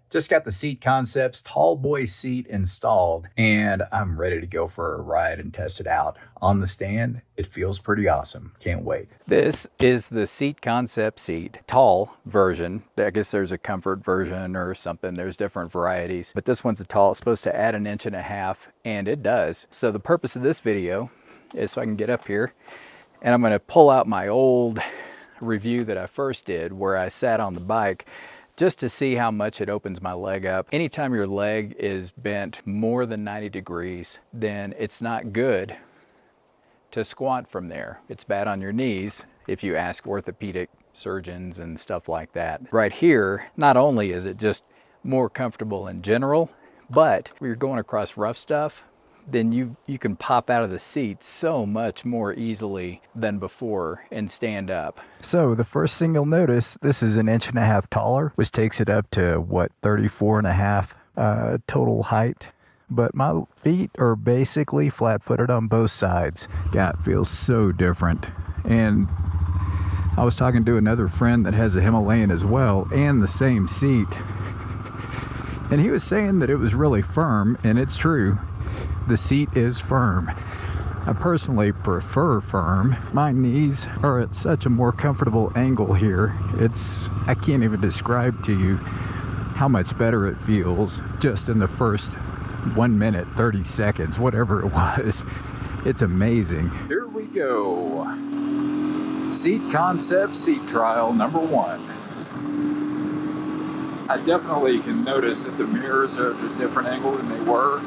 Just got the Seat Concepts tall boy seat installed, and I'm ready to go for a ride and test it out. On the stand, it feels pretty awesome. Can't wait. This is the Seat Concept seat, tall version. I guess there's a comfort version or something. There's different varieties, but this one's a tall. It's supposed to add 1.5 inches, and it does. So the purpose of this video is so I can get up here, and I'm gonna pull out my old review that I first did where I sat on the bike just to see how much it opens my leg up. Anytime your leg is bent more than 90 degrees, then it's not good to squat from there. It's bad on your knees if you ask orthopedic surgeons and stuff like that. Right here, not only is it just more comfortable in general, but when you're going across rough stuff, then you can pop out of the seat so much more easily than before and stand up. So the first thing you'll notice, this is 1.5 inches taller, which takes it up to what, 34.5 total height. But my feet are basically flat-footed on both sides. God, it feels so different. And I was talking to another friend that has a Himalayan as well, and the same seat. And he was saying that it was really firm, and it's true. The seat is firm. I personally prefer firm. My knees are at such a more comfortable angle here. I can't even describe to you how much better it feels just in the first 1 minute, 30 seconds, whatever it was. It's amazing. Here we go. Seat Concept seat trial number 1. I definitely can notice that the mirrors are at a different angle than they were.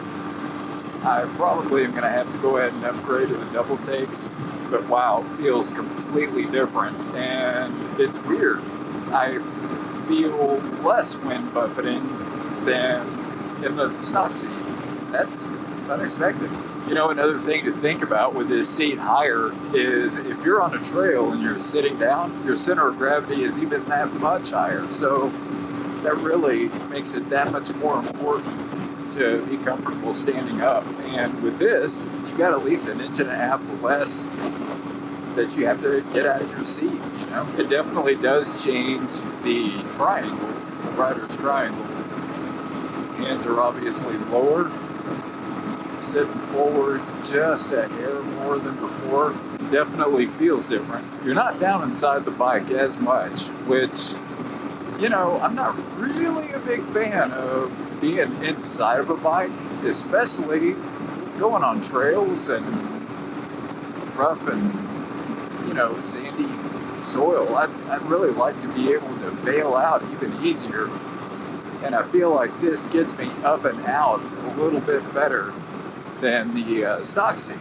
I probably am going to have to go ahead and upgrade to the double takes, but wow, it feels completely different, and it's weird. I feel less wind buffeting than in the stock seat. That's unexpected. You know, another thing to think about with this seat higher is if you're on a trail and you're sitting down, your center of gravity is even that much higher, so that really makes it that much more important to be comfortable standing up. And with this, you got at least 1.5 inches less that you have to get out of your seat, you know? It definitely does change the triangle, the rider's triangle. Hands are obviously lower, sitting forward just a hair more than before. Definitely feels different. You're not down inside the bike as much, which, you know, I'm not really a big fan of being inside of a bike, especially going on trails and rough and, you know, sandy soil. I'd really like to be able to bail out even easier, and I feel like this gets me up and out a little bit better than the stock seat.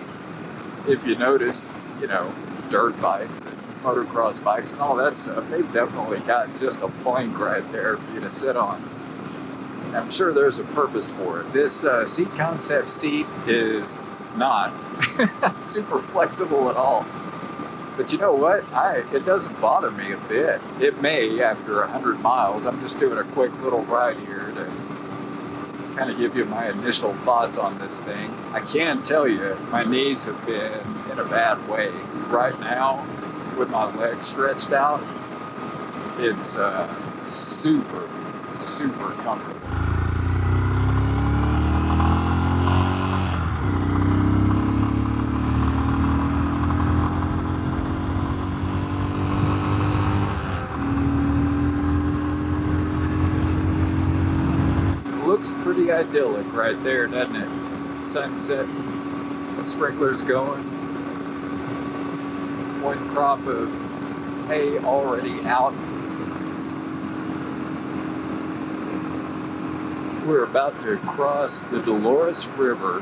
If you notice, you know, dirt bikes and motocross bikes and all that stuff, they've definitely got just a plank right there for you to sit on. I'm sure there's a purpose for it. This Seat Concept seat is not super flexible at all. But you know what? It doesn't bother me a bit. It may after 100 miles. I'm just doing a quick little ride here to kind of give you my initial thoughts on this thing. I can tell you, my knees have been in a bad way. Right now, with my legs stretched out, it's super, super comfortable. Looks pretty idyllic right there, doesn't it? Sunset, the sprinklers going, one crop of hay already out. We're about to cross the Dolores River.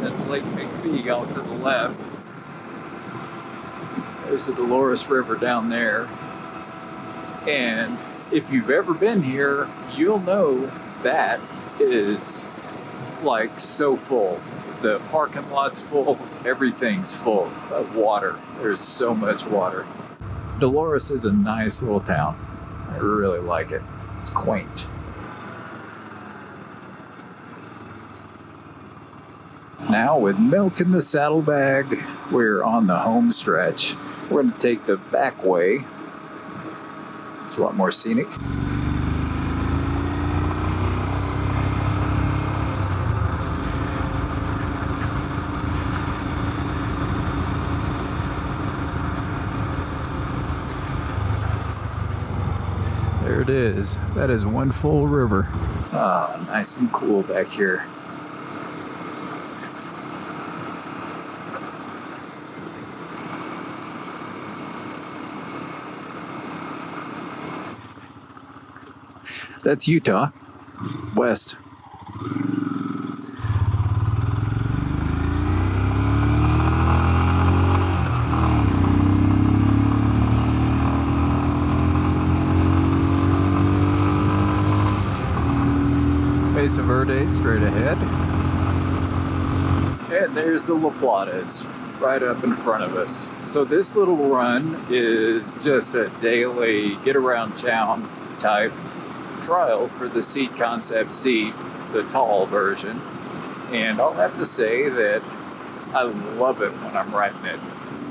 That's Lake McPhee off to the left. There's the Dolores River down there. And if you've ever been here, you'll know that is like so full. The parking lot's full, everything's full of water. There's so much water. Dolores is a nice little town. I really like it. It's quaint. Now with milk in the saddlebag, we're on the home stretch. We're going to take the back way It's a lot more scenic. There it is. That is one full river. Ah, nice and cool back here. That's Utah, west. Mesa Verde straight ahead. And there's the La Platas right up in front of us. So this little run is just a daily get around town type trial for the Seat Concept seat, the tall version. And I'll have to say that I love it when I'm riding it.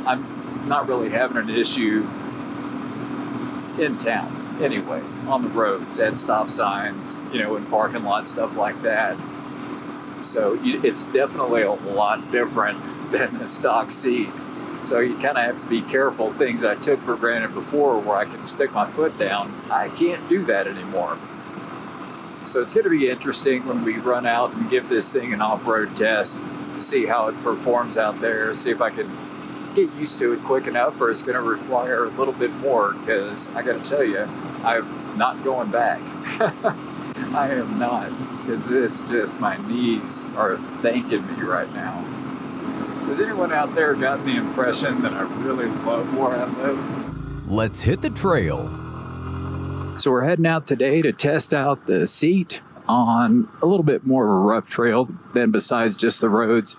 I'm not really having an issue in town anyway, on the roads, at stop signs, in parking lots, stuff like that. So it's definitely a lot different than the stock seat. So you kind of have to be careful. Things I took for granted before where I can stick my foot down, I can't do that anymore. So it's going to be interesting when we run out and give this thing an off-road test, see how it performs out there, see if I can get used to it quick enough, or it's going to require a little bit more, because I got to tell you, I'm not going back. I am not, because my knees are thanking me right now. Has anyone out there gotten the impression that I really love where I live? Let's hit the trail. So we're heading out today to test out the seat on a little bit more of a rough trail than besides just the roads,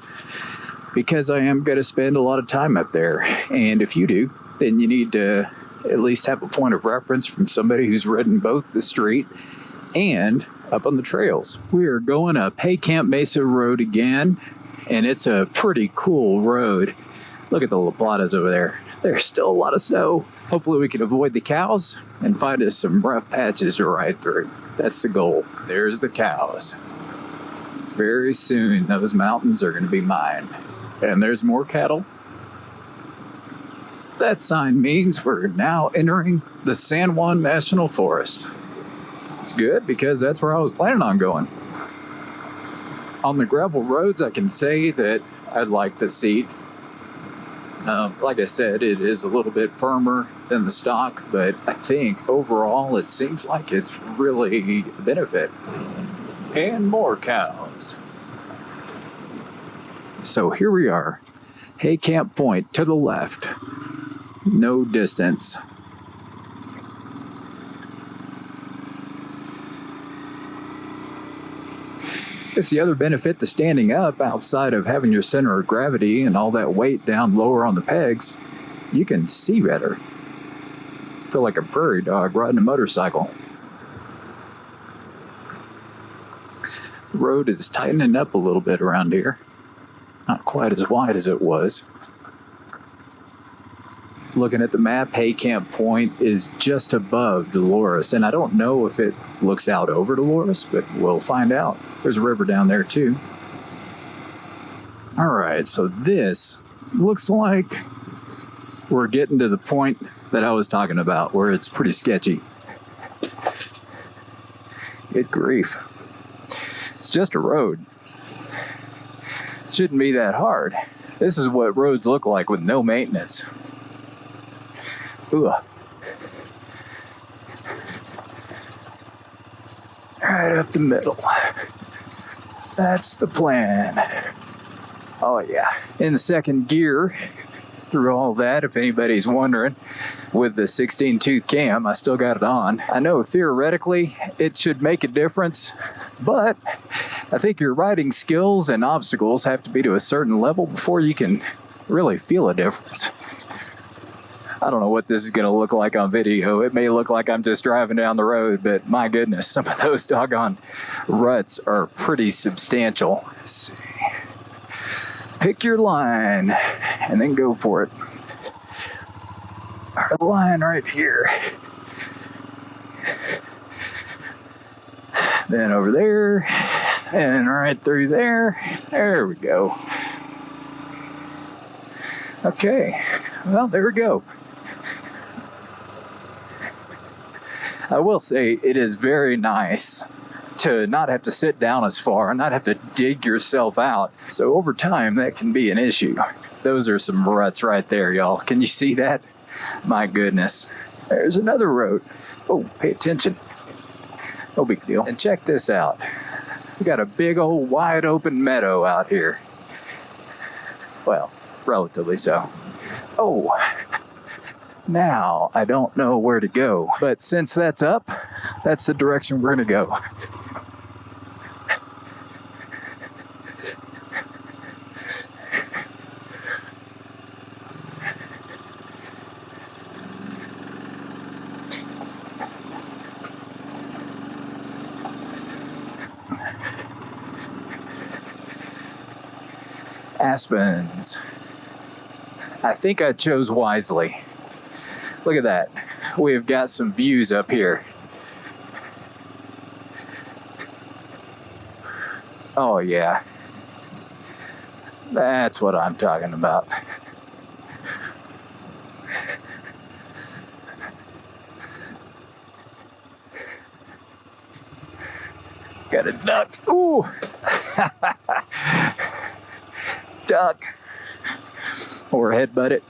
because I am going to spend a lot of time up there. And if you do, then you need to at least have a point of reference from somebody who's ridden both the street and up on the trails. We are going up Hay Camp Mesa Road again, and it's a pretty cool road. Look at the La Platas over there. There's still a lot of snow. Hopefully we can avoid the cows and find us some rough patches to ride through. That's the goal. There's the cows. Very soon those mountains are going to be mine. And there's more cattle. That sign means we're now entering the San Juan National Forest. It's good because that's where I was planning on going. On the gravel roads, I can say that I like the seat. Like I said, it is a little bit firmer than the stock, but I think overall it seems like it's really a benefit. And more cows. So here we are, Hay Camp Point to the left. No distance. It's the other benefit to standing up, outside of having your center of gravity and all that weight down lower on the pegs. You can see better. Feel like a prairie dog riding a motorcycle. The road is tightening up a little bit around here. Not quite as wide as it was. Looking at the map, Hay Camp Point is just above Dolores, and I don't know if it looks out over Dolores, but we'll find out. There's a river down there too. All right, so this looks like we're getting to the point that I was talking about, where it's pretty sketchy. Good grief. It's just a road. It shouldn't be that hard. This is what roads look like with no maintenance. Ooh. Right up the middle. That's the plan. Oh yeah. In second gear through all that, if anybody's wondering, with the 16-tooth cam, I still got it on. I know theoretically it should make a difference, but I think your riding skills and obstacles have to be to a certain level before you can really feel a difference. I don't know what this is going to look like on video. It may look like I'm just driving down the road, but my goodness, some of those doggone ruts are pretty substantial. Let's see. Pick your line and then go for it. Our line right here. Then over there, and right through there. There we go. Okay, well, there we go. I will say it is very nice to not have to sit down as far and not have to dig yourself out. So over time, that can be an issue. Those are some ruts right there, y'all. Can you see that? My goodness. There's another road. Oh, pay attention. No big deal. And check this out. We got a big old wide open meadow out here. Well, relatively so. Oh, now I don't know where to go. But since that's up, that's the direction we're gonna go. Aspens. I think I chose wisely. Look at that. We've got some views up here. Oh yeah. That's what I'm talking about. Got a duck. Ooh. Duck. Or headbutt it.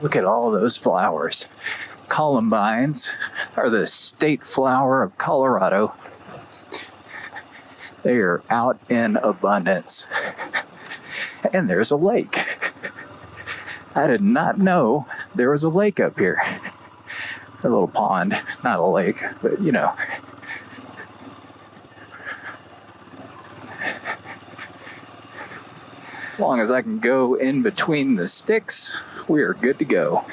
Look at all those flowers. Columbines are the state flower of Colorado. They are out in abundance. And there's a lake. I did not know there was a lake up here. A little pond, not a lake, but you know. As long as I can go in between the sticks, we are good to go.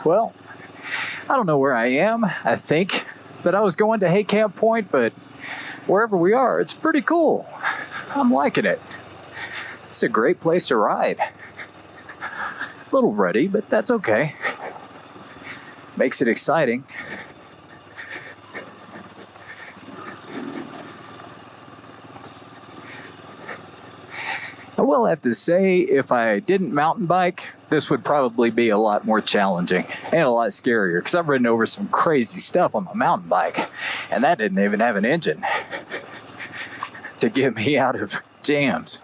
Well, I don't know where I am. I think that I was going to Hay Camp Point, but wherever we are, it's pretty cool. I'm liking it. It's a great place to ride. A little ruddy, but that's okay. Makes it exciting. I will have to say, if I didn't mountain bike, this would probably be a lot more challenging and a lot scarier, because I've ridden over some crazy stuff on my mountain bike, and that didn't even have an engine to get me out of jams.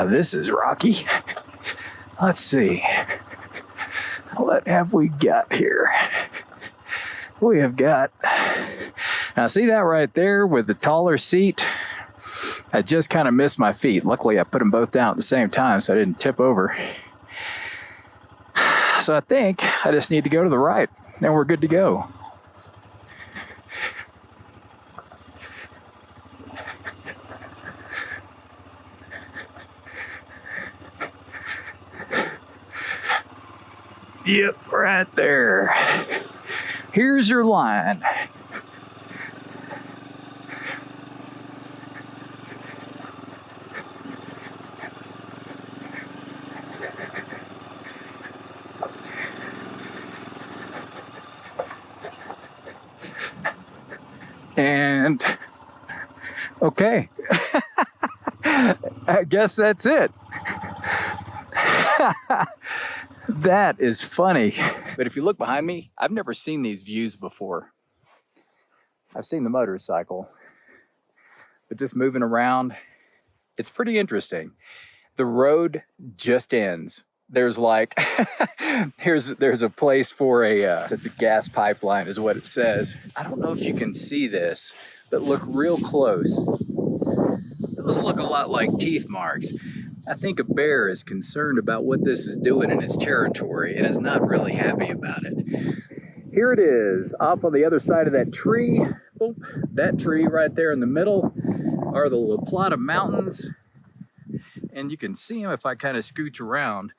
This is rocky. Let's see. What have we got here? We have got, now see that right there with the taller seat? I just kind of missed my feet. Luckily, I put them both down at the same time so I didn't tip over. So I think I just need to go to the right, and we're good to go. Yep, right there. Here's your line. And okay. I guess that's it. That is funny. But if you look behind me, I've never seen these views before. I've seen the motorcycle, but this moving around, it's pretty interesting. The road just ends. There's like, there's a place for it's a gas pipeline is what it says. I don't know if you can see this, but look real close. Those look a lot like teeth marks. I think a bear is concerned about what this is doing in its territory and is not really happy about it. Here it is, off on the other side of that tree. Oh, that tree right there in the middle are the La Plata Mountains. And you can see them if I kind of scooch around.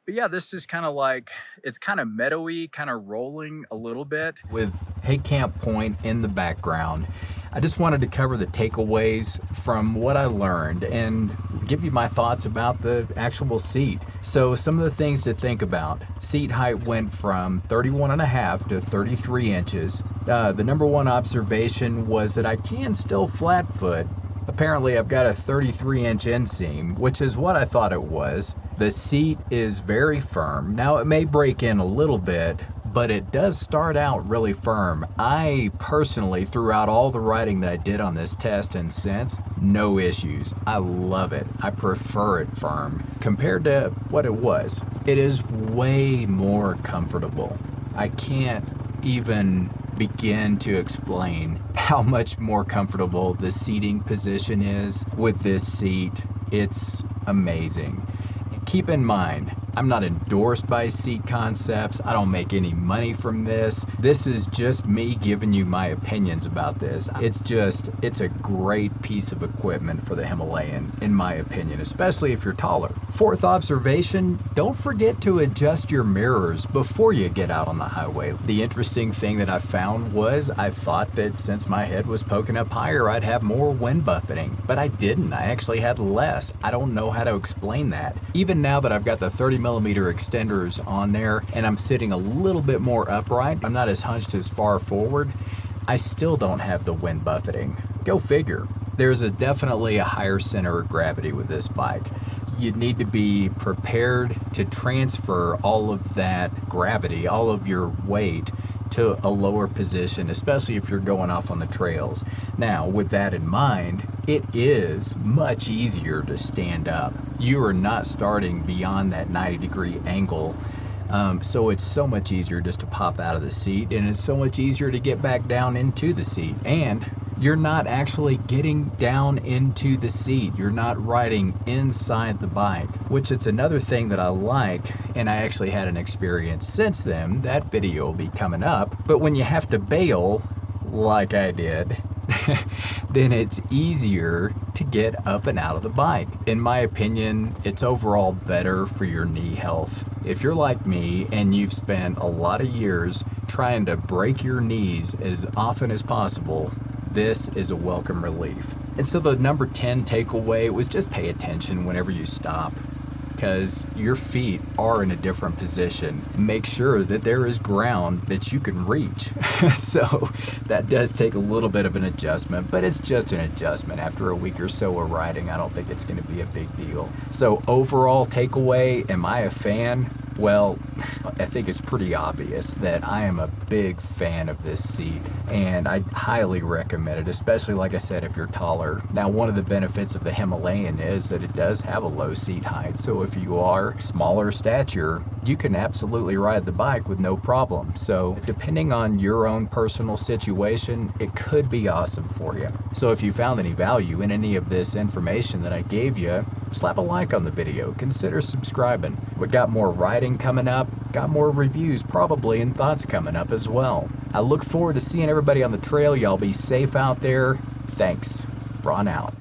But yeah, this is kind of like, it's kind of meadowy, kind of rolling a little bit with Hay Camp Point in the background. I just wanted to cover the takeaways from what I learned and give you my thoughts about the actual seat. So some of the things to think about. Seat height went from 31.5 to 33 inches. The number one observation was that I can still flat foot. Apparently I've got a 33-inch inseam, which is what I thought it was. The seat is very firm. Now it may break in a little bit, but it does start out really firm. I personally, throughout all the riding that I did on this test and since, no issues. I love it. I prefer it firm compared to what it was. It is way more comfortable. I can't even begin to explain how much more comfortable the seating position is with this seat. It's amazing. Keep in mind, I'm not endorsed by Seat Concepts. I don't make any money from this. This is just me giving you my opinions about this. It's a great piece of equipment for the Himalayan, in my opinion, especially if you're taller. Fourth observation, don't forget to adjust your mirrors before you get out on the highway. The interesting thing that I found was I thought that since my head was poking up higher, I'd have more wind buffeting, but I didn't. I actually had less. I don't know how to explain that. Even now that I've got the 30mm extenders on there and I'm sitting a little bit more upright, I'm not as hunched as far forward, I still don't have the wind buffeting. Go figure. There's definitely a higher center of gravity with this bike. You need to be prepared to transfer all of that gravity, all of your weight, to a lower position, especially if you're going off on the trails. Now, with that in mind, it is much easier to stand up. You are not starting beyond that 90-degree angle. So it's so much easier just to pop out of the seat, and it's so much easier to get back down into the seat. And you're not actually getting down into the seat. You're not riding inside the bike, which is another thing that I like, and I actually had an experience since then. That video will be coming up. But when you have to bail, like I did, then it's easier to get up and out of the bike. In my opinion, it's overall better for your knee health. If you're like me and you've spent a lot of years trying to break your knees as often as possible, this is a welcome relief. And so the number 10 takeaway was just pay attention whenever you stop, because your feet are in a different position. Make sure that there is ground that you can reach. So that does take a little bit of an adjustment, but it's just an adjustment. After a week or so of riding, I don't think it's going to be a big deal. So overall takeaway, am I a fan? Well, I think it's pretty obvious that I am a big fan of this seat, and I highly recommend it, especially, like I said, if you're taller. Now, one of the benefits of the Himalayan is that it does have a low seat height, so if you are smaller stature, you can absolutely ride the bike with no problem. So depending on your own personal situation, it could be awesome for you. So if you found any value in any of this information that I gave you, slap a like on the video, consider subscribing. We got more riding coming up, got more reviews probably, and thoughts coming up as well. I look forward to seeing everybody on the trail. Y'all be safe out there. Thanks. Braun out.